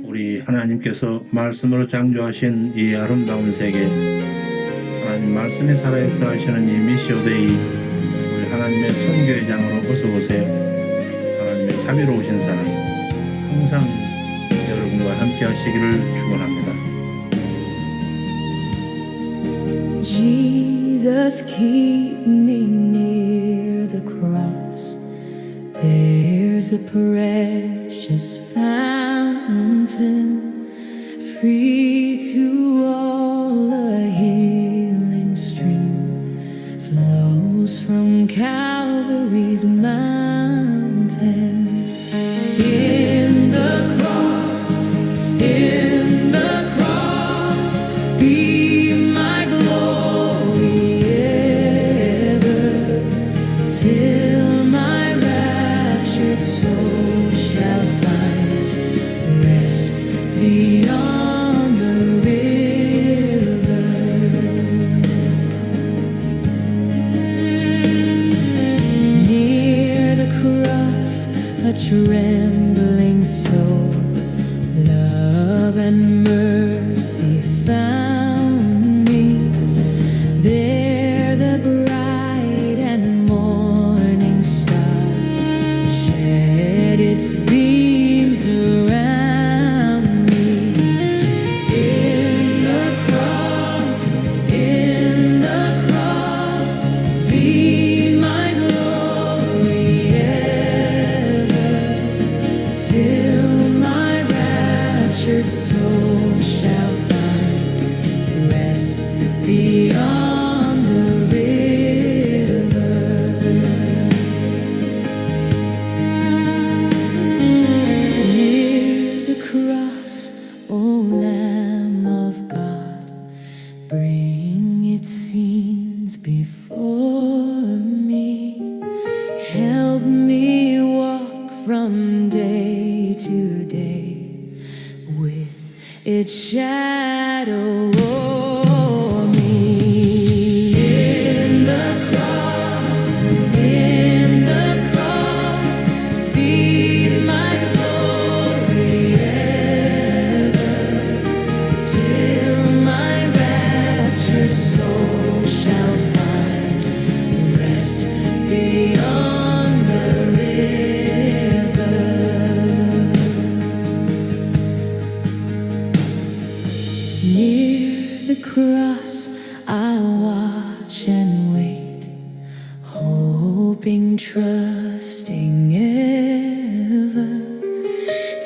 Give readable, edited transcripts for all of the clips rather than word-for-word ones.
우리 하나님께서 말씀으로 창조하신 이 아름다운 세계, 하나님 말씀이 살아 역사하시는 이 미시오데이, 우리 하나님의 선교회장으로 어서 오세요. 하나님의 자비로우신 사랑 항상 여러분과 함께 하시기를 축원합니다. Jesus, keep me near the cross. There's a precious fountain, free to all. A healing stream flows from Calvary's mountain. In the cross, in the cross, be my glory ever, till my raptured soul shall find rest beyond the river. Near the cross, a trembling soul, love and mercy found me. There the bright and morning star shed its beams around me. In the cross, be my glory ever, till my raptured soul shall find rest beyond the river. Near the cross, O Lamb of God, bring its scenes before me. Help me walk from day to day with its shadow o'er me. In the cross, be my glory ever, till my raptured soul shall find rest beyond the river. Near the cross, I watch and wait, hoping, trusting ever,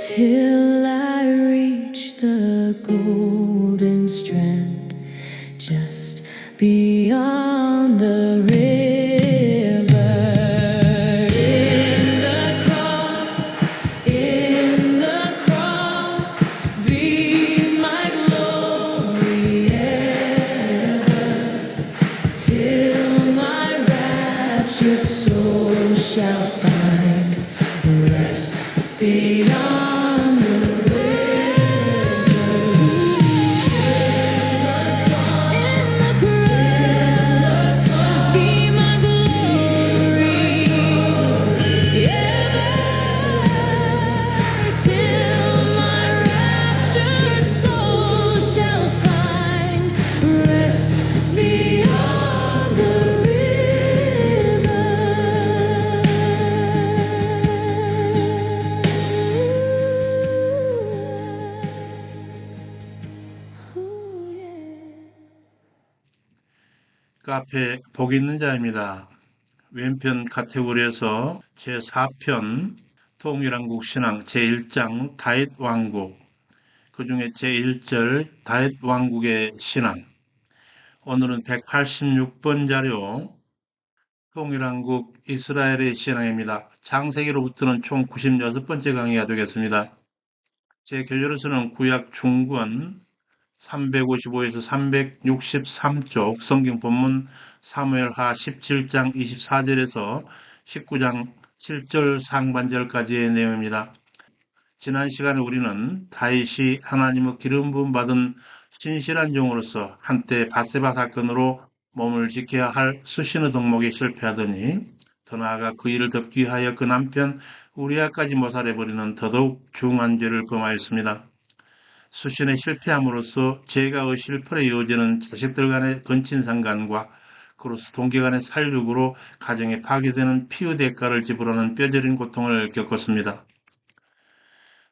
till I reach the golden strand just beyond the river. In the cross, be my glory ever, till my raptured soul shall find rest beyond the river. In the cross, be my glory ever, till my raptured soul shall find rest beyond the river. Ooh, yeah. 카페 복 있는 자입니다. 왼편 카테고리에서 제4편 통일한국 신앙 제1장 다윗 왕국, 그 중에 제1절 다윗 왕국의 신앙. 오늘은 186번 자료 통일한국 이스라엘의 신앙입니다. 창세기로부터는 총 96번째 강의가 되겠습니다. 제 교재로서는 구약 중권 355에서 363쪽, 성경 본문 사무엘하 17장 24절에서 19장 7절 상반절까지의 내용입니다. 지난 시간에 우리는 다윗이 하나님의 기름 부음 받은 신실한 종으로서 한때 밧세바 사건으로 몸을 지켜야 할 수신의 덕목에 실패하더니 더 나아가 그 일을 덮기 위하여 그 남편 우리아까지 모살해버리는 더더욱 중한 죄를 범하였습니다. 수신에 실패함으로써 제가의 실패로 이어지는 자식들 간의 근친상간과 그로서 동기 간의 살육으로 가정이 파괴되는 피의 대가를 지불하는 뼈저린 고통을 겪었습니다.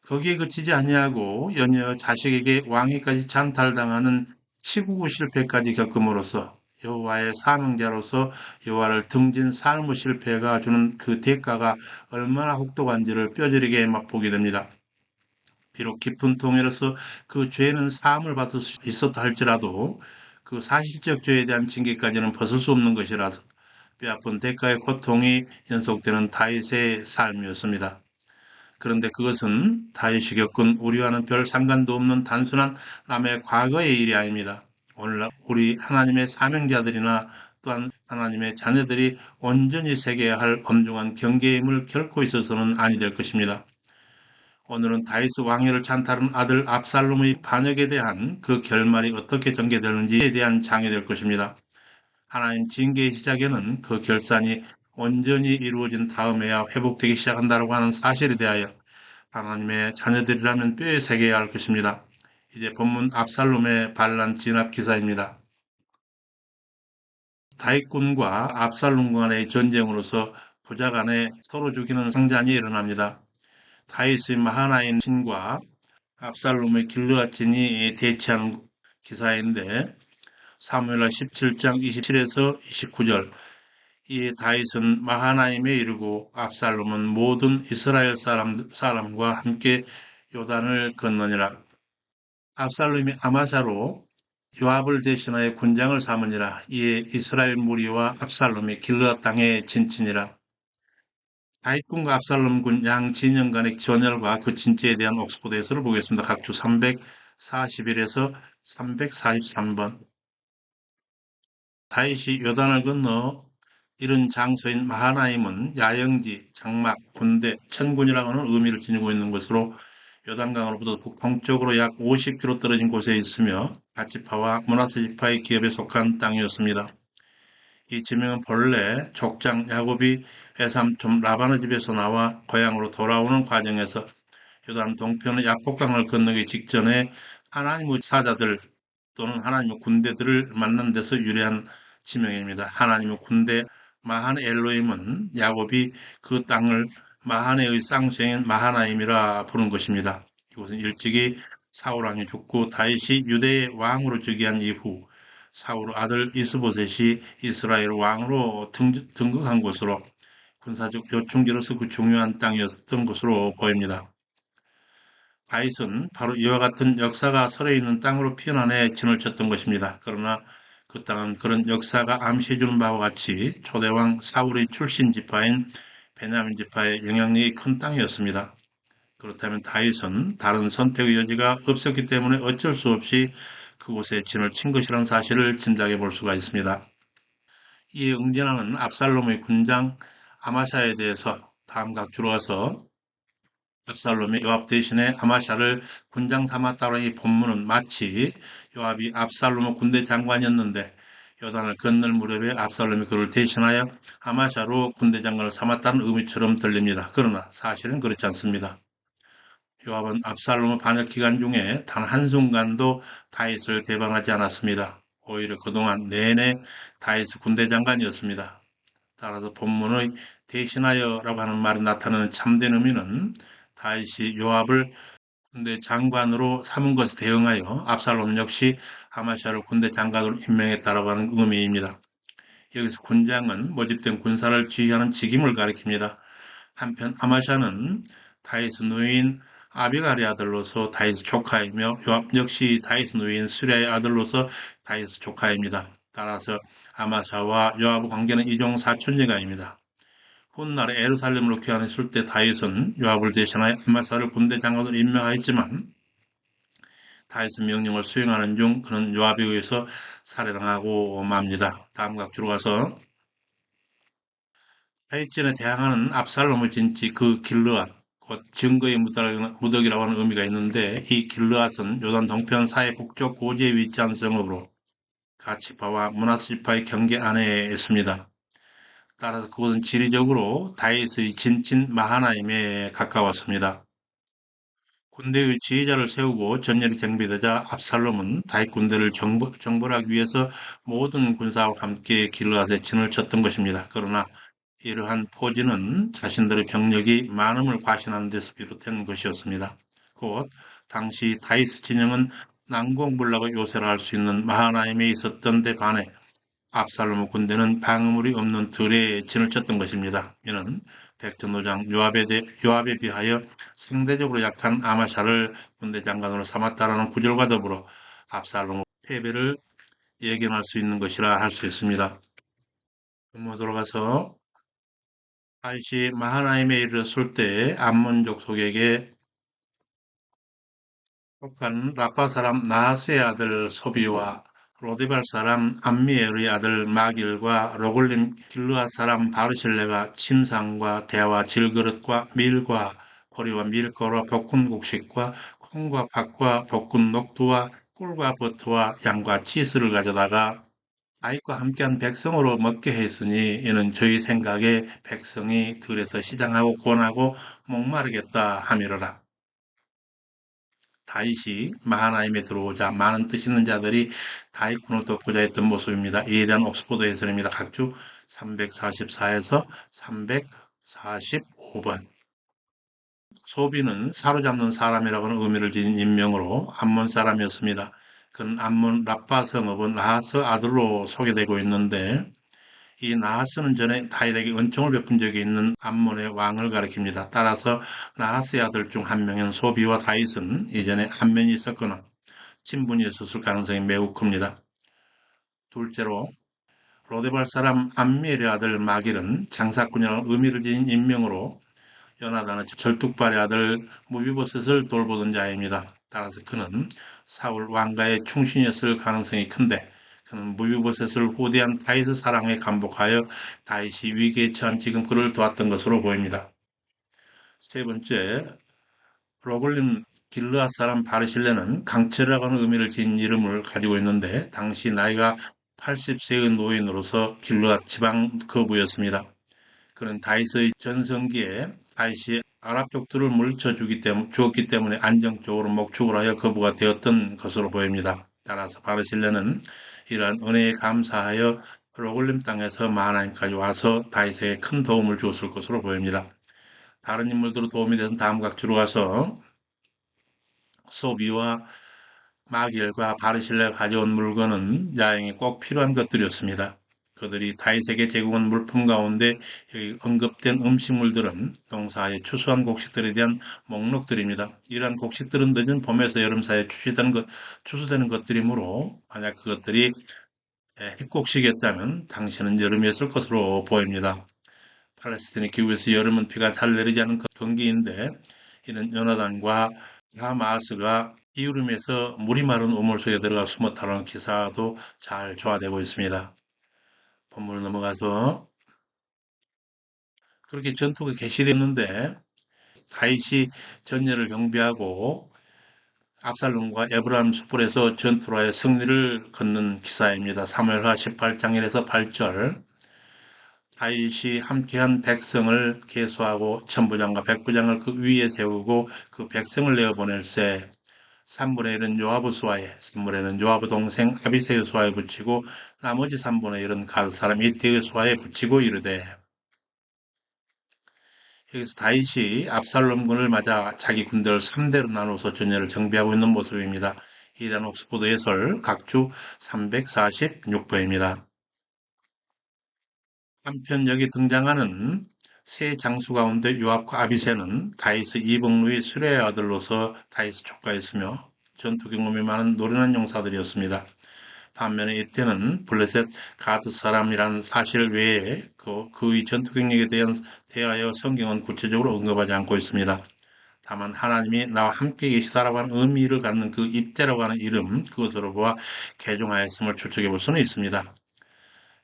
거기에 그치지 아니하고 연이어 자식에게 왕위까지 찬탈당하는 치국의 실패까지 겪음으로써 여호와의 사명자로서 여호와를 등진 삶의 실패가 주는 그 대가가 얼마나 혹독한지를 뼈저리게 맛보게 됩니다. 비록 깊은 통해로서 그 죄는 사함을 받을 수 있었다 할지라도 그 사실적 죄에 대한 징계까지는 벗을 수 없는 것이라서 뼈아픈 대가의 고통이 연속되는 다윗의 삶이었습니다. 그런데 그것은 다윗이 겪은 우리와는 별 상관도 없는 단순한 남의 과거의 일이 아닙니다. 오늘날 우리 하나님의 사명자들이나 또한 하나님의 자녀들이 온전히 새겨야 할 엄중한 경계의 힘을 결코 있어서는 아니 될 것입니다. 오늘은 다윗의 왕위를 찬탈한 아들 압살롬의 반역에 대한 그 결말이 어떻게 전개되는지에 대한 장이 될 것입니다. 하나님 징계의 시작에는 그 결산이 온전히 이루어진 다음에야 회복되기 시작한다고 하는 사실에 대하여 하나님의 자녀들이라면 뼈에 새겨야 할 것입니다. 이제 본문 압살롬의 반란 진압 기사입니다. 다윗군과 압살롬 간의 전쟁으로서 부자 간에 서로 죽이는 상잔이 일어납니다. 다윗의 마하나임 신과 압살롬의 길르앗 진이 대치하는 기사인데 사무엘하 17장 27에서 29절 이에 다윗은 마하나임에 이르고 압살롬은 모든 이스라엘 사람과 함께 요단을 건너니라. 압살롬이 아마사로 요압을 대신하여 군장을 삼으니라. 이에 이스라엘 무리와 압살롬이 길르앗 땅에 진치니라. 다윗군과 압살롬 군 양 진영 간의 전열과 그 진지에 대한 옥스포드에서를 보겠습니다. 각주 341에서 343번. 다윗이 요단을 건너 이른 장소인 마하나임은 야영지, 장막, 군대, 천군이라고 하는 의미를 지니고 있는 것으로 요단강으로부터 북동쪽으로 약 50km 떨어진 곳에 있으며 갓지파와 므낫세 지파의 기업에 속한 땅이었습니다. 이 지명은 본래 족장 야곱이 외삼촌 라반의 집에서 나와 고향으로 돌아오는 과정에서 요단 동편의 약복강을 건너기 직전에 하나님의 사자들 또는 하나님의 군대들을 만난 데서 유래한 지명입니다. 하나님의 군대 마하네 엘로임은 야곱이 그 땅을 마하네의 쌍수인 마하나임이라 부른 것입니다. 이곳은 일찍이 사울왕이 죽고 다윗이 유대의 왕으로 즉위한 이후 사울 아들 이스보셋이 이스라엘 왕으로 등극한 곳으로 군사적 요충지로서 그 중요한 땅이었던 것으로 보입니다. 다윗은 바로 이와 같은 역사가 서려있는 땅으로 피난해 진을 쳤던 것입니다. 그러나 그 땅은 그런 역사가 암시해주는 바와 같이 초대왕 사울의 출신 지파인 베냐민 지파의 영향력이 큰 땅이었습니다. 그렇다면 다윗은 다른 선택의 여지가 없었기 때문에 어쩔 수 없이 그곳에 진을 친 것이라는 사실을 짐작해 볼 수가 있습니다. 이에 응진하는 압살롬의 군장 아마샤에 대해서 다음과 들어와서 압살롬이 요압 대신에 아마샤를 군장 삼았다는 이 본문은 마치 요압이 압살롬의 군대 장관이었는데 요단을 건널 무렵에 압살롬이 그를 대신하여 아마샤로 군대 장관을 삼았다는 의미처럼 들립니다. 그러나 사실은 그렇지 않습니다. 요압은 압살롬의 반역 기간 중에 단 한순간도 다윗을 배반하지 않았습니다. 오히려 그동안 내내 다윗의 군대 장관이었습니다. 따라서 본문의 대신하여라고 하는 말이 나타나는 참된 의미는 다윗이 요압을 군대 장관으로 삼은 것에 대응하여 압살롬 역시 아마샤를 군대 장관으로 임명했다라고 하는 의미입니다. 여기서 군장은 모집된 군사를 지휘하는 직임을 가리킵니다. 한편 아마샤는 다윗의 누이인 아비갈의 아들로서 다윗의 조카이며 요압 역시 다윗의 누이인 수리아의 아들로서 다윗의 조카입니다. 따라서 아마샤와 요압의 관계는 이종 사촌지간입니다. 훗날에 예루살렘으로 귀환했을 때 다윗은 요압을 대신하여 아마샤를 군대 장관으로 임명하였지만 다윗의 명령을 수행하는 중 그는 요압에 의해서 살해당하고 맙니다. 다음 각주로 가서 다윗전에 대항하는 압살롬의 진지 그 길르앗 곧 증거의 무더기라고 하는 의미가 있는데 이 길르앗은 요단 동편 사해 북쪽 고지에 위치한 성읍으로 갓지파와 므낫세 지파의 경계 안에 있습니다. 따라서 그것은 지리적으로 다윗의 진친 마하나임에 가까웠습니다. 군대의 지휘자를 세우고 전열이 경비되자 압살롬은 다윗 군대를 정벌하기 위해서 모든 군사와 함께 길르앗에 진을 쳤던 것입니다. 그러나 이러한 포진은 자신들의 병력이 많음을 과신하는 데서 비롯된 것이었습니다. 곧 당시 다윗 진영은 난공불락의 요새를 할 수 있는 마하나임에 있었던 데 반해 압살롬 군대는 방어물이 없는 들에 진을 쳤던 것입니다. 이는 백전노장 요압에 비하여 상대적으로 약한 아마샤를 군대 장관으로 삼았다라는 구절과 더불어 압살롬의 패배를 예견할 수 있는 것이라 할 수 있습니다. 돌아가서 다윗이 마하나임에 이르렀을 때 암몬 족속에게 속한 라파 사람 나하스의 아들 소비와 로데발 사람 암미엘의 아들 마길과 로글림 길르앗 사람 바르실레가 침상과 대와 질그릇과 밀과 보리와 밀가루와 볶은 곡식과 콩과 팥과 볶은 녹두와 꿀과 버터와 양과 치즈를 가져다가 아이과 함께한 백성으로 먹게 했으니 이는 저희 생각에 백성이 들에서 시장하고 권하고 목마르겠다 함이로라. 다윗이 마하나임에 들어오자 많은 뜻 있는 자들이 다윗군을 돕고자 했던 모습입니다. 이에 대한 옥스포드 해설입니다. 각주 344에서 345번. 소비는 사로잡는 사람이라고는 의미를 지닌 인명으로 암몬 사람이었습니다. 그는 암몬 라파 성읍은 나하스 아들로 소개되고 있는데 이 나하스는 전에 다윗에게 은총을 베푼 적이 있는 암몬의 왕을 가리킵니다. 따라서 나하스의 아들 중 한 명인 소비와 다윗은 이전에 안면이 있었거나 친분이 있었을 가능성이 매우 큽니다. 둘째로 로데발 사람 암미엘의 아들 마길은 장사꾼이라는 의미를 지닌 인명으로 요나단의 절뚝발의 아들 무비보셋을 돌보던 자입니다. 따라서 그는 사울 왕가의 충신이었을 가능성이 큰데 그는 무비보셋을 후대한 다윗의 사랑에 감복하여 다윗이 위기에 처한 지금 그를 도왔던 것으로 보입니다. 세 번째, 로글림 길르앗 사람 바르실레는 강철이라고 하는 의미를 지닌 이름을 가지고 있는데 당시 나이가 80세의 노인으로서 길르앗 지방 거부였습니다. 그는 다윗의 전성기에 다윗이 아랍 족들을 물리쳐 주었기 때문에 안정적으로 목축을 하여 거부가 되었던 것으로 보입니다. 따라서 바르실레는 이러한 은혜에 감사하여 로글림 땅에서 마하나임까지 와서 다윗에게 큰 도움을 주었을 것으로 보입니다. 다른 인물들로 도움이 되는 다음 각주로 가서 소비와 마길과 바르실레가 가져온 물건은 야행에 꼭 필요한 것들이었습니다. 그들이 다윗에게 제공한 물품 가운데 여기 언급된 음식물들은 농사의 추수한 곡식들에 대한 목록들입니다. 이러한 곡식들은 늦은 봄에서 여름 사이에 추수되는 것들이므로 만약 그것들이 핵곡식이었다면 당시는 여름이었을 것으로 보입니다. 팔레스틴의 기후에서 여름은 비가 잘 내리지 않은 경기인데 이는 요나단과 하마스가 이유림에서 물이 마른 우물 속에 들어가 숨었다는 기사도 잘 조화되고 있습니다. 본문을 넘어가서 그렇게 전투가 개시됐는데 다윗이 전열을 경비하고 압살롬과 에브라임 숯불에서 전투로 하여 승리를 거는 기사입니다. 사무엘하 18장 1에서 8절. 다윗이 함께한 백성을 계수하고 천부장과 백부장을 그 위에 세우고 그 백성을 내어보낼세 3분의 1은 요아브 수하에 3분의 1은 요아브 동생 아비새의 수하에 붙이고 나머지 3분의 1은 가드 사람 이태의 수하에 붙이고 이르되 여기서 다윗이 압살롬군을 맞아 자기 군대를 3대로 나눠서 전열을 정비하고 있는 모습입니다. 이단 옥스포드 해설 각주 346번입니다. 한편 여기 등장하는 세 장수 가운데 요압과 아비새는 다윗의 이복루의 수레의 아들로서 다윗을 촉과했으며 전투 경험이 많은 노련한 용사들이었습니다. 반면에 이때는 블레셋 가드 사람이라는 사실 외에 그의 전투 경력에 대하여 성경은 구체적으로 언급하지 않고 있습니다. 다만 하나님이 나와 함께 계시다라고 하는 의미를 갖는 그 이때라고 하는 이름 그것으로 보아 개종하였음을 추측해 볼 수는 있습니다.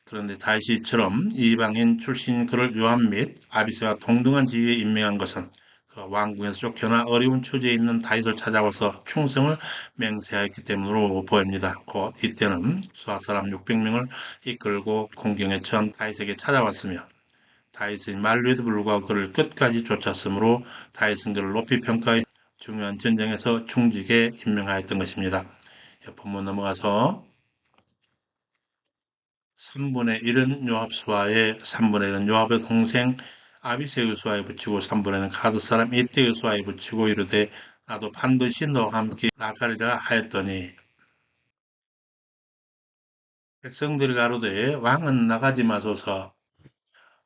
그런데 다윗처럼 이방인 출신 그를 요압 및 아비새와 동등한 지위에 임명한 것은 그 왕궁에서 쫓겨나 어려운 처지에 있는 다윗을 찾아와서 충성을 맹세하였기 때문으로 보입니다. 곧 이때는 수하 사람 600명을 이끌고 공경에 처한 다윗에게 찾아왔으며 다윗의 만류에도 불구하고 그를 끝까지 쫓았으므로 다윗은 그를 높이 평가해 중요한 전쟁에서 중직에 임명하였던 것입니다. 본문 넘어가서 3분의 1은 요압수아의 3분의 1은 요압의 동생 아비새의 수아에 붙이고 3분의 1은 가드 사람 이때의 수아에 붙이고 이르되 나도 반드시 너와 함께 나가리라 하였더니 백성들이 가로되 왕은 나가지 마소서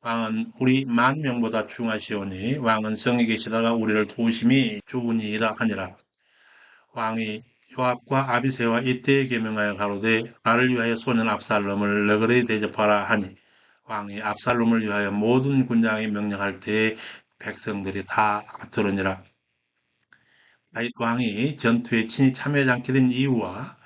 왕은 우리 10,000명보다 중하시오니 왕은 성에 계시다가 우리를 도우심이 좋으니이다 하니라. 왕이 요압과 아비새와 이때에 계명하여 가로되 나를 위하여 소년 압살롬을 너그레이 대접하라 하니 왕이 압살롬을 위하여 모든 군장에 명령할 때에 백성들이 다 들으니라. 다윗 왕이 전투에 친히 참여하지 않게 된 이유와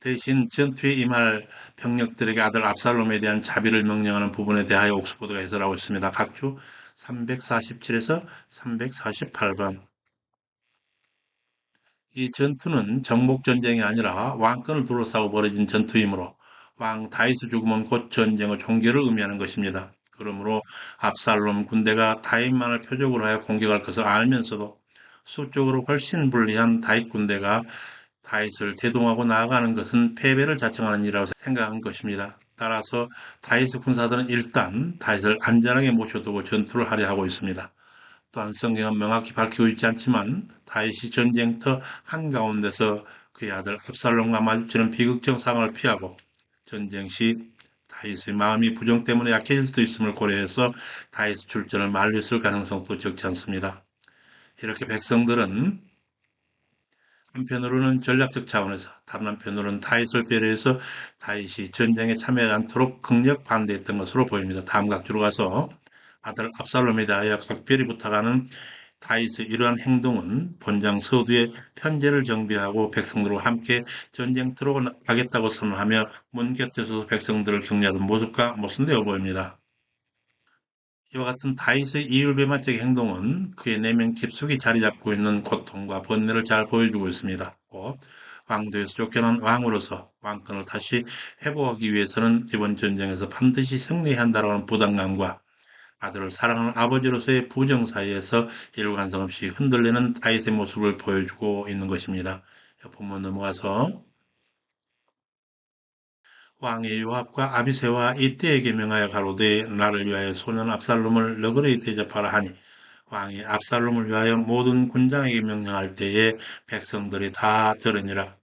대신 전투에 임할 병력들에게 아들 압살롬에 대한 자비를 명령하는 부분에 대하여 옥스포드가 해설하고 있습니다. 각주 347에서 348번. 이 전투는 정복전쟁이 아니라 왕권을 둘러싸고 벌어진 전투이므로 왕 다윗의 죽음은 곧 전쟁의 종결을 의미하는 것입니다. 그러므로 압살롬 군대가 다윗만을 표적으로 하여 공격할 것을 알면서도 수적으로 훨씬 불리한 다윗 군대가 다윗을 대동하고 나아가는 것은 패배를 자청하는 일이라고 생각한 것입니다. 따라서 다윗의 군사들은 일단 다윗을 안전하게 모셔두고 전투를 하려 하고 있습니다. 또한 성경은 명확히 밝히고 있지 않지만 다윗이 전쟁터 한가운데서 그의 아들 압살롬과 마주치는 비극적 상황을 피하고 전쟁 시 다윗의 마음이 부정 때문에 약해질 수도 있음을 고려해서 다윗 출전을 만류했을 가능성도 적지 않습니다. 이렇게 백성들은 한편으로는 전략적 차원에서 다른 한편으로는 다윗을 배려해서 다윗이 전쟁에 참여하지 않도록 극력 반대했던 것으로 보입니다. 다음 각주로 가서 아들 압살롬에 대하여 각별히 부탁하는 다윗의 이러한 행동은 본장 서두에 편제를 정비하고 백성들과 함께 전쟁터로 가겠다고 선언하며 문 곁에서 백성들을 격려하던 모습과 모순되어 보입니다. 이와 같은 다윗의 이율배반적 행동은 그의 내면 깊숙이 자리 잡고 있는 고통과 번뇌를 잘 보여주고 있습니다. 곧 왕도에서 쫓겨난 왕으로서 왕권을 다시 회복하기 위해서는 이번 전쟁에서 반드시 승리해야 한다는 부담감과 아들을 사랑하는 아버지로서의 부정 사이에서 일관성 없이 흔들리는 다윗의 모습을 보여주고 있는 것입니다. 본문 넘어가서 왕이 요압과 아비새와 이때에게 명하여 가로되 나를 위하여 소년 압살롬을 너그레이 대접하라 하니 왕이 압살롬을 위하여 모든 군장에게 명령할 때에 백성들이 다 들으니라.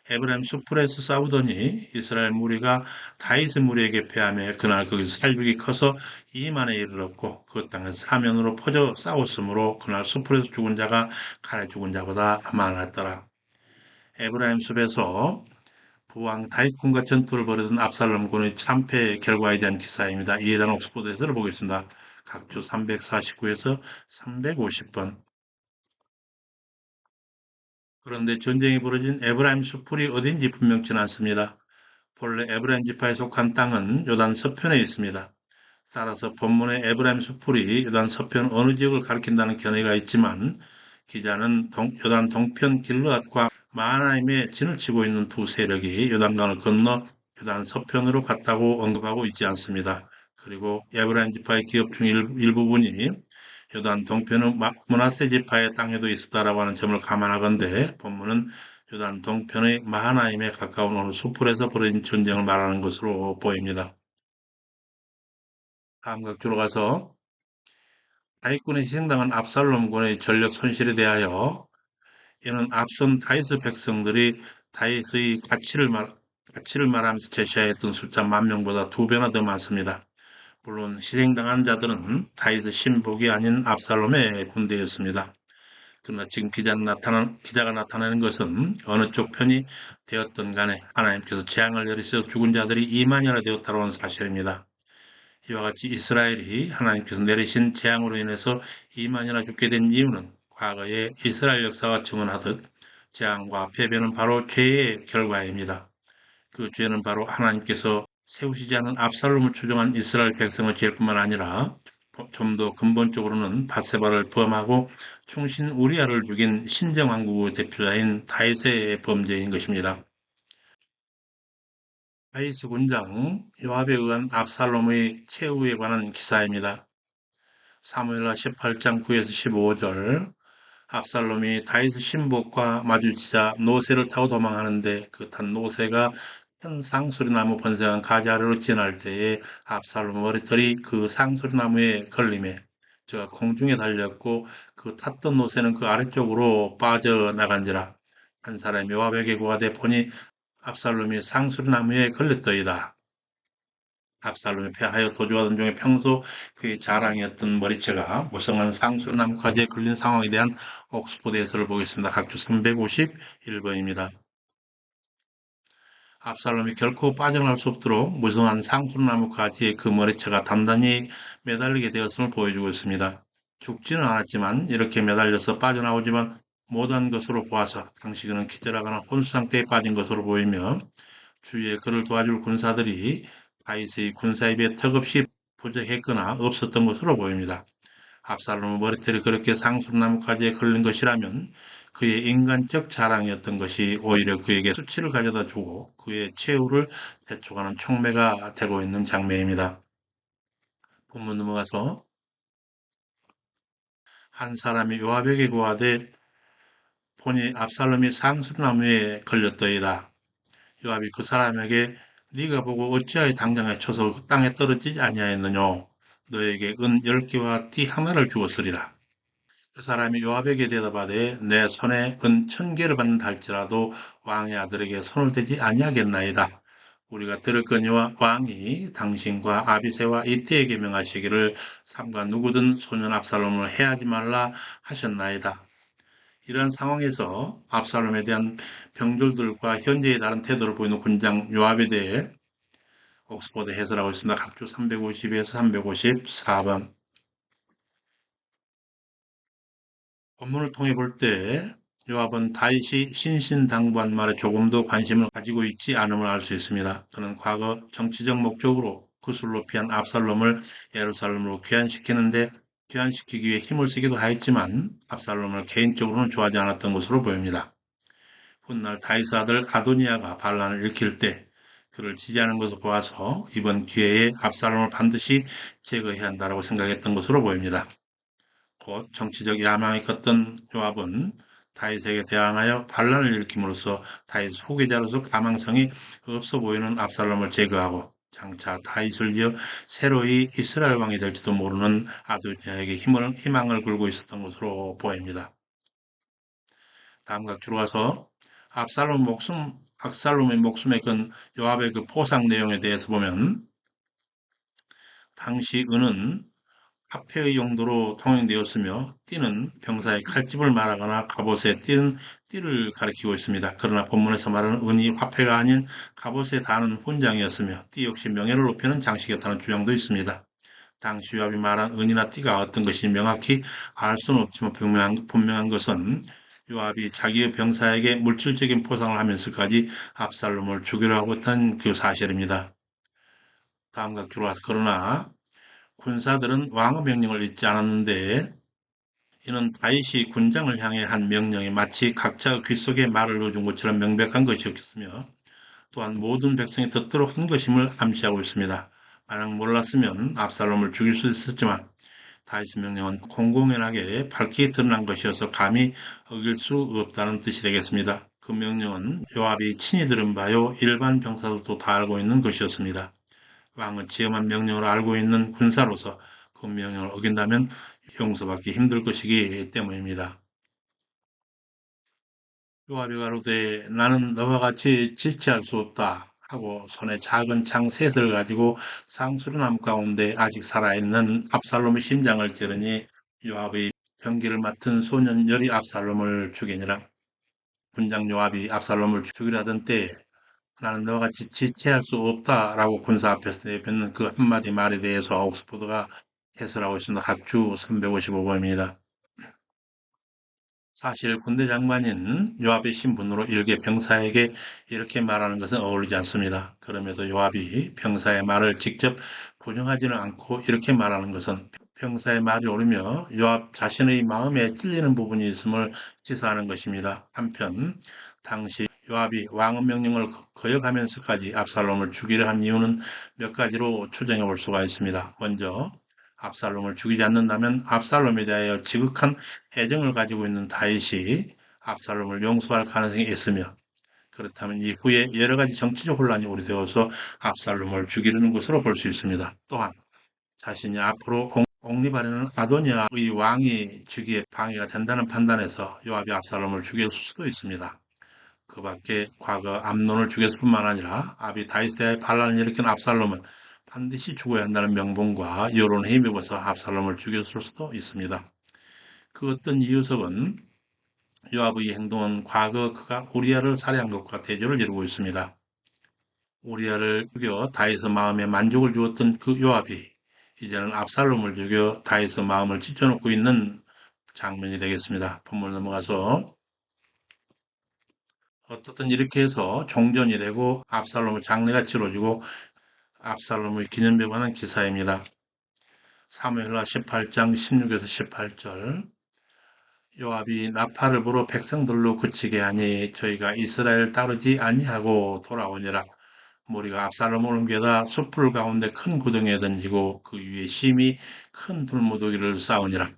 에브라임 숲풀에서 싸우더니 이스라엘 무리가 다윗의 무리에게 패하며 그날 거기서 살육이 커서 2만에 이르렀고 그 땅에서 사면으로 퍼져 싸웠으므로 그날 숲풀에서 죽은 자가 칼에 죽은 자보다 많았더라. 에브라임 숲에서 부왕 다윗군과 전투를 벌이던 압살롬군의 참패의 결과에 대한 기사입니다. 이에 대한 옥스포드 해설을 보겠습니다. 각주 349에서 350번. 그런데 전쟁이 벌어진 에브라임 숲풀이 어딘지 분명치 않습니다. 본래 에브라임 지파에 속한 땅은 요단 서편에 있습니다. 따라서 본문의 에브라임 숲풀이 요단 서편 어느 지역을 가리킨다는 견해가 있지만 기자는 요단 동편 길르앗과 마하나임에 진을 치고 있는 두 세력이 요단강을 건너 요단 서편으로 갔다고 언급하고 있지 않습니다. 그리고 에브라임 지파의 기업 중 일부분이 요단 동편의 므낫세 지파의 땅에도 있었다라고 하는 점을 감안하건대 본문은 요단 동편의 마하나임에 가까운 어느 숲풀에서 벌어진 전쟁을 말하는 것으로 보입니다. 다음 각주로 가서 다윗군의 희생당한 압살롬군의 전력 손실에 대하여 이는 앞선 다윗의 백성들이 다윗의 가치를 말하면서 제시하였던 숫자 10,000명보다 2배나 더 많습니다. 물론 희생당한 자들은 다윗의 신복이 아닌 압살롬의 군대였습니다. 그러나 지금 기자가 나타내는 것은 어느 쪽 편이 되었던 간에 하나님께서 재앙을 내리셔서 죽은 자들이 2만이나 되었다고 하는 사실입니다. 이와 같이 이스라엘이 하나님께서 내리신 재앙으로 인해서 2만이나 죽게 된 이유는 과거의 이스라엘 역사가 증언하듯 재앙과 패배는 바로 죄의 결과입니다. 그 죄는 바로 하나님께서 세우시지 않은 압살롬을 추종한 이스라엘 백성의 죄뿐만 아니라 좀 더 근본적으로는 밧세바를 범하고 충신 우리아를 죽인 신정왕국의 대표자인 다윗의 범죄인 것입니다. 다윗 군장 요압에 의한 압살롬의 최후에 관한 기사입니다. 사무엘하 18장 9에서 15절. 압살롬이 다윗 신복과 마주치자 노새를 타고 도망하는데 그 탄 노새가 큰 쌍수리나무 번성한 가지 아래로 지날 때에 압살롬 머리털이 그 쌍수리나무에 걸림에 저 공중에 달렸고 그 탔던 노새는 그 아래쪽으로 빠져나간지라 한 사람이 요압에게 고하되 보니 압살롬이 쌍수리나무에 걸렸더이다. 압살롬이 패하여 도주하던 중에 평소 그의 자랑이었던 머리채가 무성한 쌍수나무까지 걸린 상황에 대한 옥스포드 해설을 보겠습니다. 각주 351번입니다. 압살롬이 결코 빠져나갈 수 없도록 무성한 쌍수나무까지의 그 머리채가 단단히 매달리게 되었음을 보여주고 있습니다. 죽지는 않았지만 이렇게 매달려서 빠져나오지만 못한 것으로 보아서 당시 그는 기절하거나 혼수 상태에 빠진 것으로 보이며 주위에 그를 도와줄 군사들이 다윗의 군사에 비해 턱없이 부족했거나 없었던 것으로 보입니다. 압살롬의 머리털이 그렇게 상술나무까지에 걸린 것이라면 그의 인간적 자랑이었던 것이 오히려 그에게 수치를 가져다 주고 그의 최후를 대촉하는 촉매가 되고 있는 장면입니다. 본문 넘어가서 한 사람이 요압에게 고하되 보니 압살롬이 상술나무에 걸렸더이다. 요압이 그 사람에게 네가 보고 어찌하여 당장에 쳐서 그 땅에 떨어지지 아니하였느뇨? 너에게 은 10개와 띠 하나를 주었으리라. 그 사람이 요압에게 대답하되 내 손에 은 1000개를 받는다 할지라도 왕의 아들에게 손을 대지 아니하겠나이다. 우리가 들었거니와 왕이 당신과 아비새와 이때에게 명하시기를 삼가 누구든 소년 압살롬을 해하지 말라 하셨나이다. 이러한 상황에서 압살롬에 대한 병졸들과 현재의 다른 태도를 보이는 군장 요압에 대해 옥스퍼드 해설하고 있습니다. 각주 350에서 354번. 본문을 통해 볼 때 요압은 다윗이 신신당부한 말에 조금도 관심을 가지고 있지 않음을 알 수 있습니다. 그는 과거 정치적 목적으로 구슬로 피한 압살롬을 예루살렘으로 귀환시키는데 귀환시키기 위해 힘을 쓰기도 하였지만 압살롬을 개인적으로는 좋아하지 않았던 것으로 보입니다. 훗날 다윗의 아들 아도니아가 반란을 일으킬 때 그를 지지하는 것을 보아서 이번 기회에 압살롬을 반드시 제거해야 한다고 생각했던 것으로 보입니다. 곧 정치적 야망이 컸던 요압은 다윗에게 대항하여 반란을 일으킴으로써 다윗 후계자로서 가망성이 없어 보이는 압살롬을 제거하고 장차 다윗을 이어 새로이 이스라엘 왕이 될지도 모르는 아도니아에게 희망을 걸고 있었던 것으로 보입니다. 다음 각주로 가서 압살롬의 목숨에 건 요압의 그 포상 내용에 대해서 보면 당시 은은 화폐의 용도로 통용되었으며 띠는 병사의 칼집을 말하거나 갑옷에 띠는 띠를 가리키고 있습니다. 그러나 본문에서 말하는 은이 화폐가 아닌 갑옷에 다는 훈장이었으며 띠 역시 명예를 높이는 장식이었다는 주장도 있습니다. 당시 요압이 말한 은이나 띠가 어떤 것이 명확히 알 수는 없지만 분명한 것은 요압이 자기의 병사에게 물질적인 포상을 하면서까지 압살롬을 죽이려 하고 있다는 그 사실입니다. 다음 각주로 와서 그러나 군사들은 왕의 명령을 잊지 않았는데 이는 다윗이 군장을 향해 한 명령이 마치 각자의 귀 속에 말을 넣어준 것처럼 명백한 것이었으며 또한 모든 백성이 듣도록 한 것임을 암시하고 있습니다. 만약 몰랐으면 압살롬을 죽일 수 있었지만 다윗의 명령은 공공연하게 밝히 드러난 것이어서 감히 어길 수 없다는 뜻이 되겠습니다. 그 명령은 요압이 친히 들은 바요 일반 병사들도 다 알고 있는 것이었습니다. 왕은 지엄한 명령을 알고 있는 군사로서 그 명령을 어긴다면 용서받기 힘들 것이기 때문입니다. 요압이 가로되 나는 너와 같이 지체할 수 없다 하고 손에 작은 창 셋을 가지고 상수리나무 가운데 아직 살아있는 압살롬의 심장을 찌르니 요압의 병기를 맡은 소년 열이 압살롬을 죽이니라. 군장 요압이 압살롬을 죽이려 하던 때에 나는 너와 같이 지체할 수 없다라고 군사 앞에서 내뱉는 그 한마디 말에 대해서 옥스포드가 해설하고 있습니다. 각주 355번입니다. 사실 군대 장관인 요압의 신분으로 일개 병사에게 이렇게 말하는 것은 어울리지 않습니다. 그럼에도 요압이 병사의 말을 직접 부정하지는 않고 이렇게 말하는 것은 병사의 말이 옳으며 요압 자신의 마음에 찔리는 부분이 있음을 시사하는 것입니다. 한편 당시 요압이 왕의 명령을 거역하면서까지 압살롬을 죽이려 한 이유는 몇 가지로 추정해 볼 수가 있습니다. 먼저 압살롬을 죽이지 않는다면 압살롬에 대하여 지극한 애정을 가지고 있는 다윗이 압살롬을 용서할 가능성이 있으며, 그렇다면 이후에 여러 가지 정치적 혼란이 우려되어서 압살롬을 죽이려는 것으로 볼 수 있습니다. 또한 자신이 앞으로 옹립하려는 아도니아의 왕이 즉위에 방해가 된다는 판단에서 요압이 압살롬을 죽였을 수도 있습니다. 그 밖에 과거 암논을 죽였을 뿐만 아니라 아비 다윗에 대해 반란을 일으킨 압살롬은 반드시 죽어야 한다는 명분과 여론에 힘입어서 압살롬을 죽였을 수도 있습니다. 그 어떤 이유석은 요압의 행동은 과거 그가 우리아를 살해한 것과 대조를 이루고 있습니다. 우리아를 죽여 다윗의 마음에 만족을 주었던 그 요압이 이제는 압살롬을 죽여 다윗의 마음을 찢어놓고 있는 장면이 되겠습니다. 본문 넘어가서 어떻든 이렇게 해서 종전이 되고 압살롬의 장례가 치러지고 압살롬의 기념비에 관한 기사입니다. 사무엘하 18장 16에서 18절. 요압이 나팔을 불어 백성들로 그치게 하니 저희가 이스라엘을 따르지 아니하고 돌아오니라. 무리가 압살롬을 옮겨다 숲풀 가운데 큰 구덩이에 던지고 그 위에 심히 큰 돌무더기를 쌓으니라.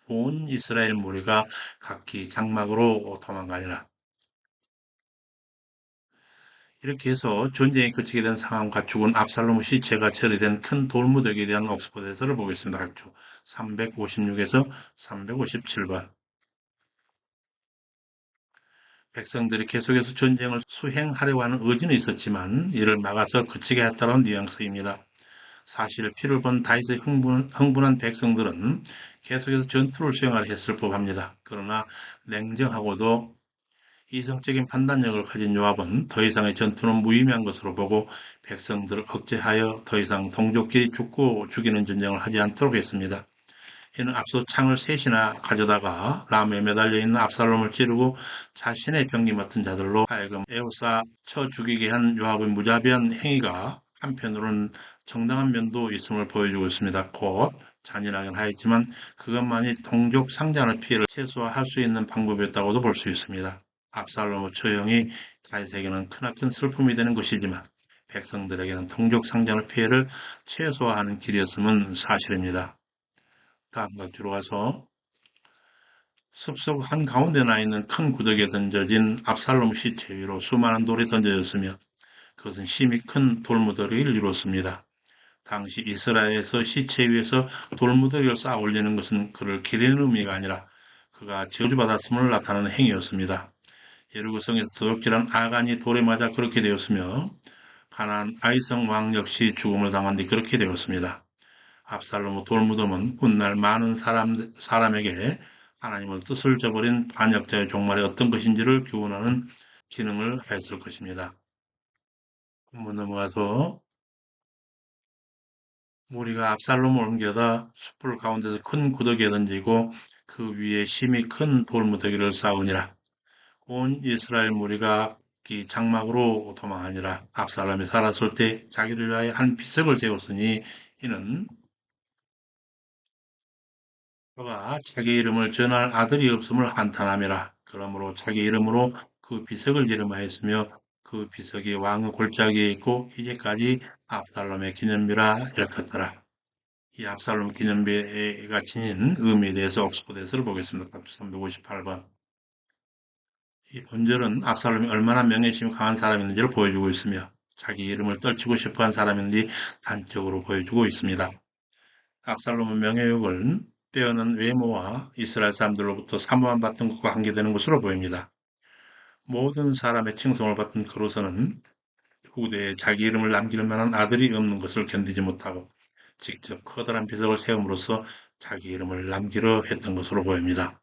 온 이스라엘 무리가 각기 장막으로 도망가니라. 이렇게 해서 전쟁이 그치게 된 상황과 죽은 압살롬의 시체가 처리된 큰 돌무더기에 대한 옥스퍼드에서를 보겠습니다. 각주 356에서 357번. 백성들이 계속해서 전쟁을 수행하려고 하는 의지는 있었지만 이를 막아서 그치게 했다는 뉘앙스입니다. 사실 피를 본 다윗의 흥분한 백성들은 계속해서 전투를 수행하려 했을 법합니다. 그러나 냉정하고도 이성적인 판단력을 가진 요압은 더 이상의 전투는 무의미한 것으로 보고 백성들을 억제하여 더 이상 동족끼리 죽고 죽이는 전쟁을 하지 않도록 했습니다. 이는 앞서 창을 셋이나 가져다가 나무에 매달려 있는 압살롬을 찌르고 자신의 병기 맡은 자들로 하여금 에워싸 쳐 죽이게 한 요압의 무자비한 행위가 한편으로는 정당한 면도 있음을 보여주고 있습니다. 곧 잔인하긴 하였지만 그것만이 동족 상잔의 피해를 최소화할 수 있는 방법이었다고도 볼 수 있습니다. 압살롬의 처형이 다윗에게는 크나큰 슬픔이 되는 것이지만 백성들에게는 동족 상잔의 피해를 최소화하는 길이었음은 사실입니다. 다음 각주로 가서 숲속 한가운데 나 있는 큰 구덩이에 던져진 압살롬 시체 위로 수많은 돌이 던져졌으며 그것은 심히 큰 돌무더기를 이루었습니다. 당시 이스라엘에서 시체 위에서 돌무더기를 쌓아 올리는 것은 그를 기리는 의미가 아니라 그가 저주받았음을 나타내는 행위였습니다. 예루고성에서 도적질한 아간이 돌에 맞아 그렇게 되었으며 가나안 아이성 왕 역시 죽음을 당한 뒤 그렇게 되었습니다. 압살롬의 돌무덤은 훗날 많은 사람에게 하나님의 뜻을 저버린 반역자의 종말이 어떤 것인지를 교훈하는 기능을 하였을 것입니다. 본문 넘어가서 무리가 압살롬을 옮겨다 숯불 가운데서 큰 구더기에 던지고 그 위에 심히 큰 돌무더기를 쌓으니라. 온 이스라엘 무리가 이 장막으로 도망하니라. 압살롬이 살았을 때 자기를 위하여 한 비석을 세웠으니 이는 그가 자기 이름을 전할 아들이 없음을 한탄함이라. 그러므로 자기 이름으로 그 비석을 이름하였으며 그 비석이 왕의 골짜기에 있고 이제까지 압살롬의 기념비라 일컫더라. 이 압살롬 기념비가 지닌 의미에 대해서 옥스퍼드에서를 보겠습니다. 358번. 이 본절은 압살롬이 얼마나 명예심이 강한 사람인지를 보여주고 있으며 자기 이름을 떨치고 싶어한 사람인지 단적으로 보여주고 있습니다. 압살롬의 명예욕은 빼어난 외모와 이스라엘 사람들로부터 사모함 받던 것과 관계되는 것으로 보입니다. 모든 사람의 칭송을 받던 그로서는 후대에 자기 이름을 남길 만한 아들이 없는 것을 견디지 못하고 직접 커다란 비석을 세움으로써 자기 이름을 남기려 했던 것으로 보입니다.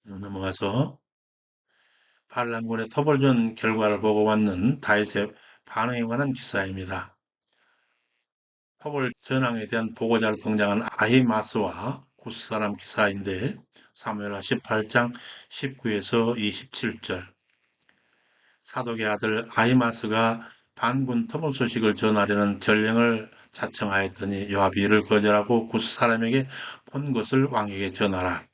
넘어가서 반란군의 토벌전 결과를 보고 왔는 다윗의 반응에 관한 기사입니다. 토벌 전황에 대한 보고자로 등장한 아히마스와 구스 사람 기사인데 사무엘하 18장 19에서 27절. 사독의 아들 아히마스가 반군 토벌 소식을 전하려는 전령을 자청하였더니 요압이 이를 거절하고 구스 사람에게 본 것을 왕에게 전하라.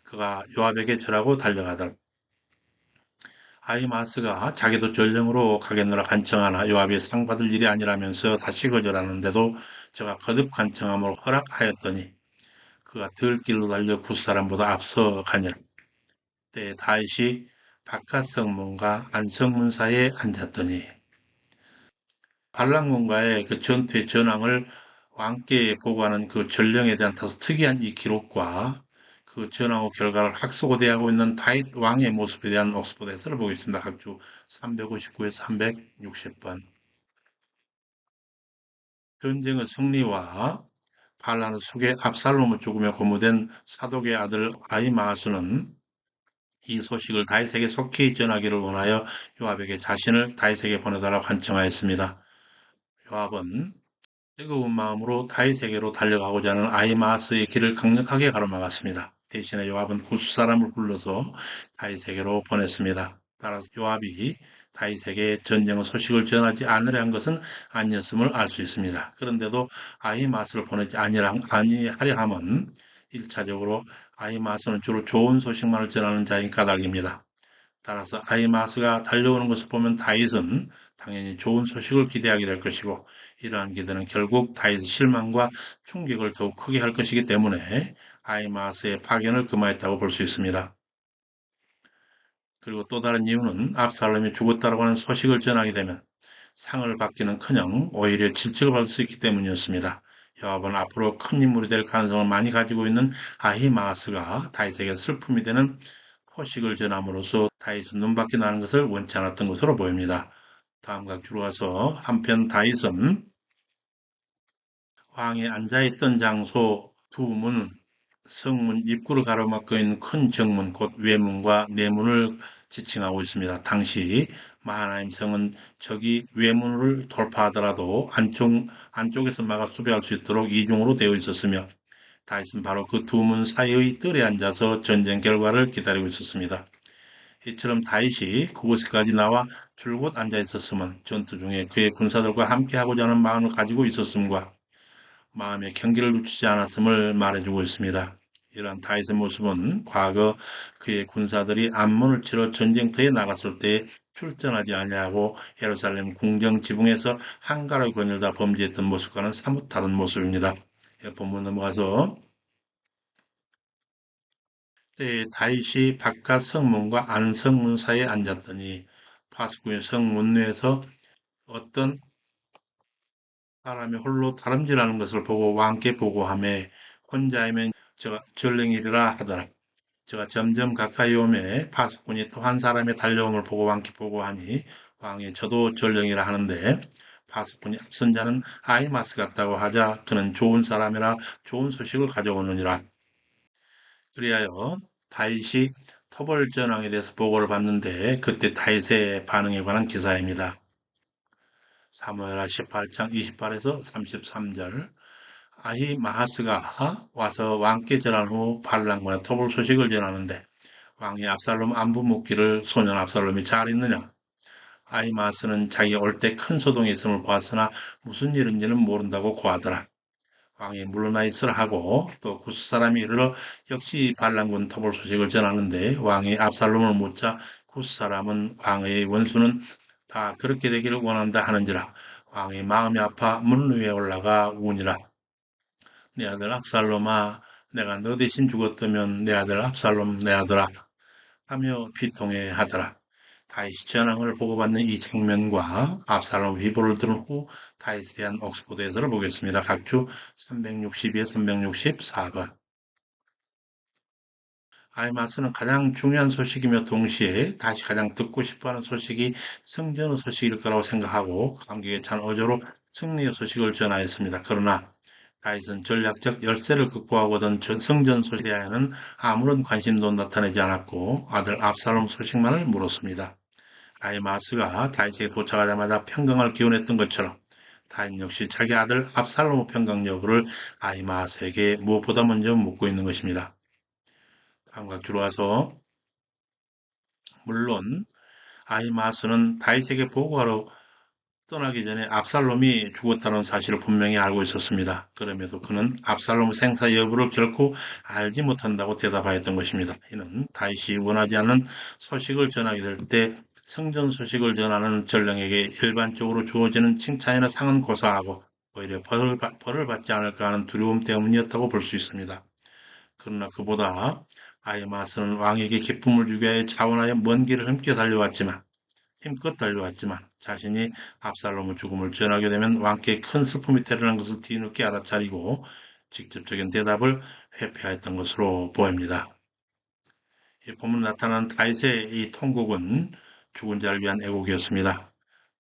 그가 요압에게 절하고 달려가더라. 아히마스가 자기도 전령으로 가겠노라 간청하나 요압이 상 받을 일이 아니라면서 다시 거절하는데도 저가 거듭 간청함으로 허락하였더니 그가 들길로 달려 굿사람보다 앞서 가니라. 때에 다윗이 바깥 성문과 안성문 사이에 앉았더니 반란군과의 그 전투의 전황을 왕께 보고하는 그 전령에 대한 다소 특이한 이 기록과 그 전황 후 결과를 학수고대하고 있는 다윗 왕의 모습에 대한 옥스포드 해설을 보겠습니다. 각주 359에서 360번. 전쟁의 승리와 반란의 숙의 압살롬을 죽으며 고무된 사독의 아들 아히마아스는 이 소식을 다윗에게 속히 전하기를 원하여 요압에게 자신을 다윗에게 보내달라고 간청하였습니다. 요압은 뜨거운 마음으로 다윗에게로 달려가고자 하는 아히마아스의 길을 강력하게 가로막았습니다. 대신에 요압은 구스 사람을 불러서 다윗에게로 보냈습니다. 따라서 요압이 다윗에게 전쟁의 소식을 전하지 않으려 한 것은 아니었음을 알 수 있습니다. 그런데도 아히마아스를 보내지 아니하려 함은 1차적으로 아히마아스는 주로 좋은 소식만을 전하는 자인 까닭입니다. 따라서 아히마아스가 달려오는 것을 보면 다윗은 당연히 좋은 소식을 기대하게 될 것이고 이러한 기대는 결국 다윗의 실망과 충격을 더욱 크게 할 것이기 때문에 아히마아스의 파견을 금하였다고 볼 수 있습니다. 그리고 또 다른 이유는 압살롬이 죽었다고 하는 소식을 전하게 되면 상을 받기는커녕 오히려 질책을 받을 수 있기 때문이었습니다. 요압은 앞으로 큰 인물이 될 가능성을 많이 가지고 있는 아히마아스가 다윗에게 슬픔이 되는 포식을 전함으로써 다윗은 눈밖에 나는 것을 원치 않았던 것으로 보입니다. 다음 각주로 와서 한편 다윗은 왕이 앉아있던 장소 두 문, 성문 입구를 가로막고 있는 큰 정문, 곧 외문과 내문을 지칭하고 있습니다. 당시 마하나임 성은 저기 외문을 돌파하더라도 안쪽에서 막아 수비할 수 있도록 이중으로 되어 있었으며 다윗은 바로 그 두 문 사이의 뜰에 앉아서 전쟁 결과를 기다리고 있었습니다. 이처럼 다윗이 그곳까지 나와 줄곧 앉아 있었으면 전투 중에 그의 군사들과 함께하고자 하는 마음을 가지고 있었음과 마음의 경계를 놓치지 않았음을 말해주고 있습니다. 이러한 다윗의 모습은 과거 그의 군사들이 암몬을 치러 전쟁터에 나갔을 때 출전하지 아니하고 예루살렘 궁정 지붕에서 한가로 거닐다 범죄했던 모습과는 사뭇 다른 모습입니다. 본문 넘어가서 다윗이 바깥 성문과 안성문 사이에 앉았더니 파수꾼의 성문내에서 어떤 사람이 홀로 다름질하는 것을 보고 왕께 보고하매 혼자이면 저가 전령이리라 하더라. 저가 점점 가까이 오매 파수꾼이 또 한 사람의 달려옴을 보고 왕께 보고하니 왕이 저도 전령이라 하는데 파수꾼이 앞선 자는 아히마스 같다고 하자 그는 좋은 사람이라 좋은 소식을 가져오느니라. 그리하여 다윗이 토벌 전황에 대해서 보고를 받는데 그때 다윗의 반응에 관한 기사입니다. 사무엘하 18장 28에서 33절. 아히마하스가 와서 왕께 전한 후 반란군의 토벌 소식을 전하는데 왕이 압살롬 안부 묻기를 소년 압살롬이 잘 있느냐? 아히마하스는 자기가 올 때 큰 소동이 있음을 보았으나 무슨 일인지는 모른다고 고하더라. 왕이 물러나 있으라 하고 또 구스 사람이 이르러 역시 반란군 토벌 소식을 전하는데 왕이 압살롬을 묻자 구스 사람은 왕의 원수는 다 그렇게 되기를 원한다 하는지라. 왕의 마음이 아파 문 위에 올라가 우니라. 내 아들 압살롬아, 내가 너 대신 죽었다면 내 아들 압살롬 내 아들아 하며 비통해 하더라. 다윗이 전황을 보고받는 이 장면과 압살롬 비보를 들은 후 다윗에 대한 옥스포드 해설을 보겠습니다. 각주 362에 364번. 아이마스는 가장 중요한 소식이며 동시에 다시 가장 듣고 싶어하는 소식이 승전의 소식일 거라고 생각하고 감격에 찬 어조로 승리의 소식을 전하였습니다. 그러나 다윗은 전략적 열세를 극복하고던 성전 소식에 대하여는 아무런 관심도 나타내지 않았고 아들 압살롬 소식만을 물었습니다. 아히마스가 다윗에게 도착하자마자 평강을 기원했던 것처럼 다윗 역시 자기 아들 압살롬의 평강 여부를 아히마스에게 무엇보다 먼저 묻고 있는 것입니다. 다음과 들어와서 물론 아히마스는 다윗에게 보고하러 떠나기 전에 압살롬이 죽었다는 사실을 분명히 알고 있었습니다. 그럼에도 그는 압살롬 생사 여부를 결코 알지 못한다고 대답하였던 것입니다. 이는 다윗이 원하지 않는 소식을 전하게 될 때 성전 소식을 전하는 전령에게 일반적으로 주어지는 칭찬이나 상은 고사하고 오히려 벌을 받지 않을까 하는 두려움 때문이었다고 볼 수 있습니다. 그러나 그보다 아히마스는 왕에게 기쁨을 주기 위해 자원하여 먼 길을 힘껏 달려왔지만 자신이 압살롬의 죽음을 전하게 되면 왕께 큰 슬픔이 태어난 것을 뒤늦게 알아차리고 직접적인 대답을 회피하였던 것으로 보입니다. 이 본문 나타난 다윗의 이 통곡은 죽은 자를 위한 애곡이었습니다.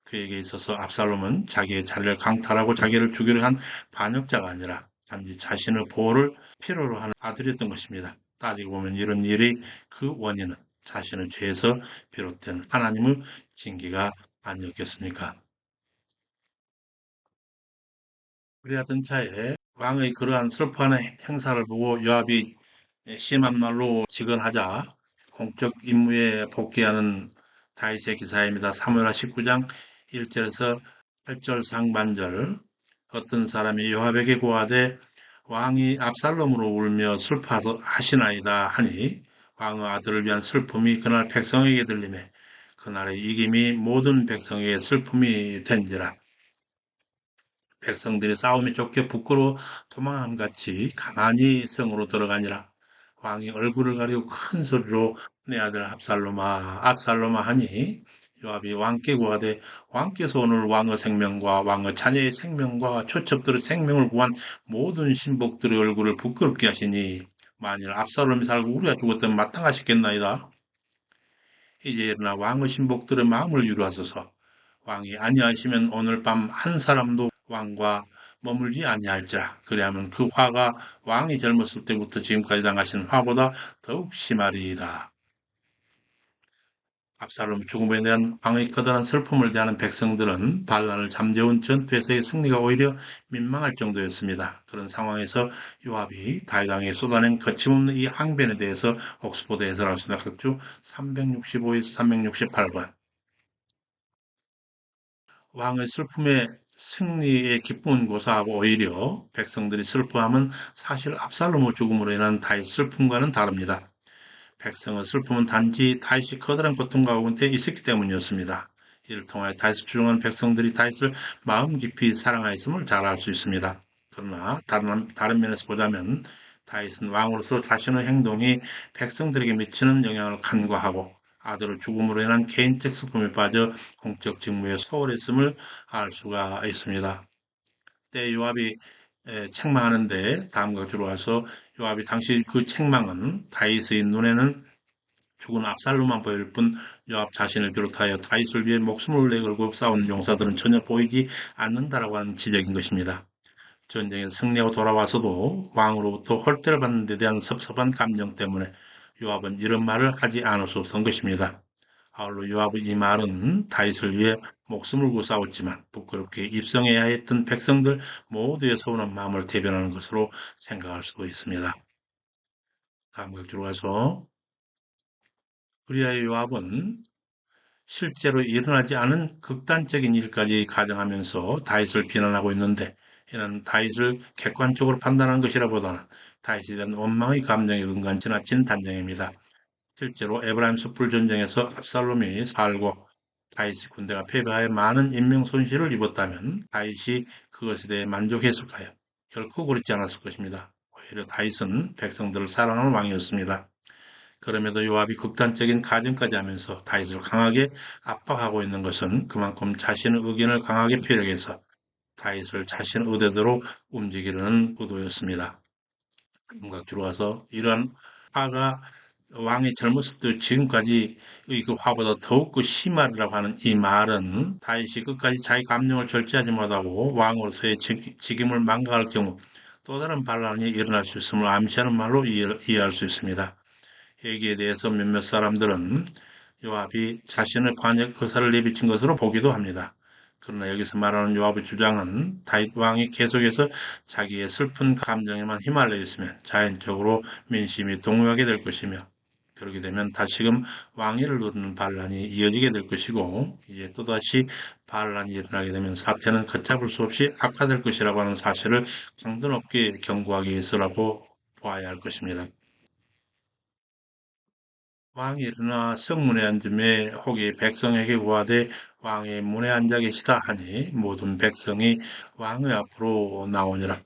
그에게 있어서 압살롬은 자기의 자리를 강탈하고 자기를 죽이려 한 반역자가 아니라 단지 자신의 보호를 필요로 하는 아들이었던 것입니다. 따지고 보면 이런 일이 그 원인은 자신의 죄에서 비롯된 하나님의 징계가 아니었겠습니까? 그리하던 차에 왕의 그러한 슬퍼하는 행사를 보고 요압이 심한 말로 직언하자 공적 임무에 복귀하는 다윗의 기사입니다. 사무엘하 19장 1절에서 8절 상반절. 어떤 사람이 요압에게 고하되 왕이 압살롬으로 울며 슬퍼하시나이다 하니 왕의 아들을 위한 슬픔이 그날 백성에게 들리매 그날의 이김이 모든 백성에게 슬픔이 된지라. 백성들이 싸움에 쫓겨 부끄러워 도망함 같이 가만히 성으로 들어가니라. 왕이 얼굴을 가리고 큰 소리로 내 아들 압살롬아 하니 요압이 왕께 구하되 왕께서 오늘 왕의 생명과 왕의 자녀의 생명과 초첩들의 생명을 구한 모든 신복들의 얼굴을 부끄럽게 하시니 만일 압살롬이 살고 우리가 죽었다면 마땅하셨겠나이다. 이제 일어나 왕의 신복들의 마음을 유로하소서. 왕이 아니하시면 오늘 밤 한 사람도 왕과 머물지 아니할지라. 그리하면 그 화가 왕이 젊었을 때부터 지금까지 당하신 화보다 더욱 심하리이다. 압살롬 죽음에 대한 왕의 커다란 슬픔을 대하는 백성들은 반란을 잠재운 전투에서의 승리가 오히려 민망할 정도였습니다. 그런 상황에서 요압이 다윗 왕에 쏟아낸 거침없는 이 항변에 대해서 옥스포드 해설하시다 각주 365에서 368번. 왕의 슬픔에 승리의 기쁨은 고사하고 오히려 백성들이 슬퍼함은 사실 압살롬의 죽음으로 인한 다윗 슬픔과는 다릅니다. 백성의 슬픔은 단지 다윗이 커다란 고통과 가운데 있었기 때문이었습니다. 이를 통하여 다윗을 추종한 백성들이 다윗을 마음 깊이 사랑하였음을 잘 알 수 있습니다. 그러나 다른 면에서 보자면 다윗은 왕으로서 자신의 행동이 백성들에게 미치는 영향을 간과하고 아들의 죽음으로 인한 개인적 슬픔에 빠져 공적 직무에 소홀했음을 알 수가 있습니다. 때 요압이 책망하는데 다음과 같이 들어와서 요압이 당시 그 책망은 다윗의 눈에는 죽은 압살롬만 보일 뿐 요압 자신을 비롯하여 다윗을 위해 목숨을 내걸고 싸운 용사들은 전혀 보이지 않는다라고 하는 지적인 것입니다. 전쟁에 승리하고 돌아와서도 왕으로부터 홀대를 받는 데 대한 섭섭한 감정 때문에 요압은 이런 말을 하지 않을 수 없었던 것입니다. 아울러 요압의 이 말은 다윗을 위해 목숨을 걸고 싸웠지만 부끄럽게 입성해야 했던 백성들 모두의 서운한 마음을 대변하는 것으로 생각할 수도 있습니다. 다음 격주로 가서 그리하여 요압은 실제로 일어나지 않은 극단적인 일까지 가정하면서 다윗을 비난하고 있는데 이는 다윗을 객관적으로 판단한 것이라보다는 다윗에 대한 원망의 감정에 근간 지나친 단정입니다. 실제로 에브라임 숯불 전쟁에서 압살롬이 살고 다윗의 군대가 패배하여 많은 인명 손실을 입었다면 다윗이 그것에 대해 만족했을까요? 결코 그렇지 않았을 것입니다. 오히려 다윗은 백성들을 사랑하는 왕이었습니다. 그럼에도 요압이 극단적인 가정까지 하면서 다윗을 강하게 압박하고 있는 것은 그만큼 자신의 의견을 강하게 표력해서 다윗을 자신의 의대대로 움직이려는 의도였습니다. 감각주로 와서 이러한 화가 왕이 젊었을 때 지금까지의 그 화보다 더욱 그 심하리라고 하는 이 말은 다윗이 끝까지 자기 감정을 절제하지 못하고 왕으로서의 직임을 망각할 경우 또 다른 반란이 일어날 수 있음을 암시하는 말로 이해할 수 있습니다. 여기에 대해서 몇몇 사람들은 요압이 자신의 반역 의사를 내비친 것으로 보기도 합니다. 그러나 여기서 말하는 요압의 주장은 다윗 왕이 계속해서 자기의 슬픈 감정에만 휘말려 있으면 자연적으로 민심이 동요하게 될 것이며 그렇게 되면 다시금 왕위를 누르는 반란이 이어지게 될 것이고 이제 또다시 반란이 일어나게 되면 사태는 걷잡을 수 없이 악화될 것이라고 하는 사실을 강도 높게 경고하기 위해서라고 보아야 할 것입니다. 왕이 일어나 성문에 앉음에 혹이 백성에게 구하되 왕이 문에 앉아 계시다 하니 모든 백성이 왕의 앞으로 나오니라.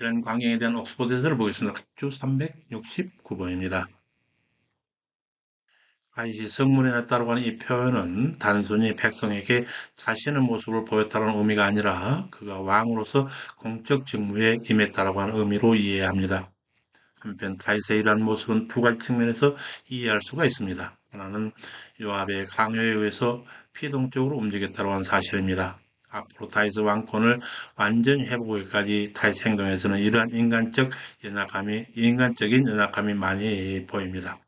이런 광경에 대한 옥스퍼드에서를 보겠습니다. 주 369번입니다. 다윗이 성문에 났다고 하는 이 표현은 단순히 백성에게 자신의 모습을 보였다는 의미가 아니라 그가 왕으로서 공적 직무에 임했다라고 하는 의미로 이해해야 합니다. 한편 다윗의 이러한 모습은 두 가지 측면에서 이해할 수가 있습니다. 하나는 요압의 강요에 의해서 피동적으로 움직였다고 하는 사실입니다. 앞으로 다윗의 왕권을 완전히 회복하기까지 다윗 행동에서는 이러한 인간적인 연약함이 많이 보입니다.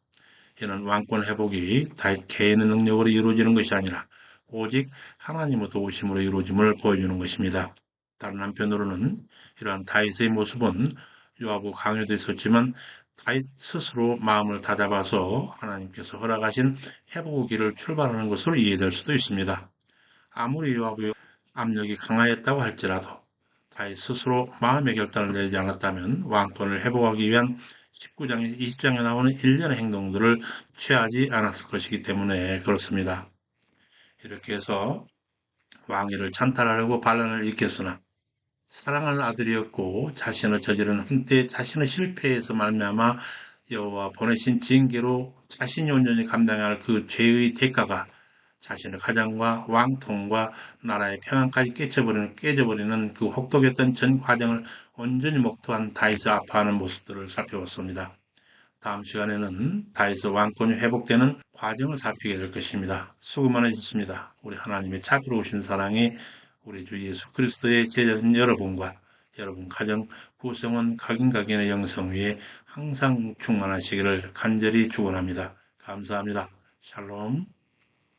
이는 왕권 회복이 다윗 개인의 능력으로 이루어지는 것이 아니라 오직 하나님의 도우심으로 이루어짐을 보여주는 것입니다. 다른 한편으로는 이러한 다윗의 모습은 요압의 강요도 있었지만 다윗 스스로 마음을 다잡아서 하나님께서 허락하신 회복의 길을 출발하는 것으로 이해될 수도 있습니다. 아무리 요압의 압력이 강하였다고 할지라도 다윗 스스로 마음의 결단을 내지 않았다면 왕권을 회복하기 위한 19장, 20장에 나오는 일련의 행동들을 취하지 않았을 것이기 때문에 그렇습니다. 이렇게 해서 왕위를 찬탈하려고 반란을 일으켰으나 사랑하는 아들이었고 자신의 저지른 한때 자신의 실패에서 말미암아 여호와 보내신 징계로 자신이 온전히 감당해야 할 그 죄의 대가가 자신의 가정과 왕통과 나라의 평안까지 깨져버리는 그 혹독했던 전 과정을 온전히 목도한 다윗의 아파하는 모습들을 살펴봤습니다. 다음 시간에는 다윗의 왕권이 회복되는 과정을 살피게 될 것입니다. 수고 많으셨습니다. 우리 하나님의 자비로우신 사랑이 우리 주 예수 그리스도의 제자된 여러분과 여러분 가정 구성원 각인각인의 영성 위에 항상 충만하시기를 간절히 축원합니다. 감사합니다. 샬롬.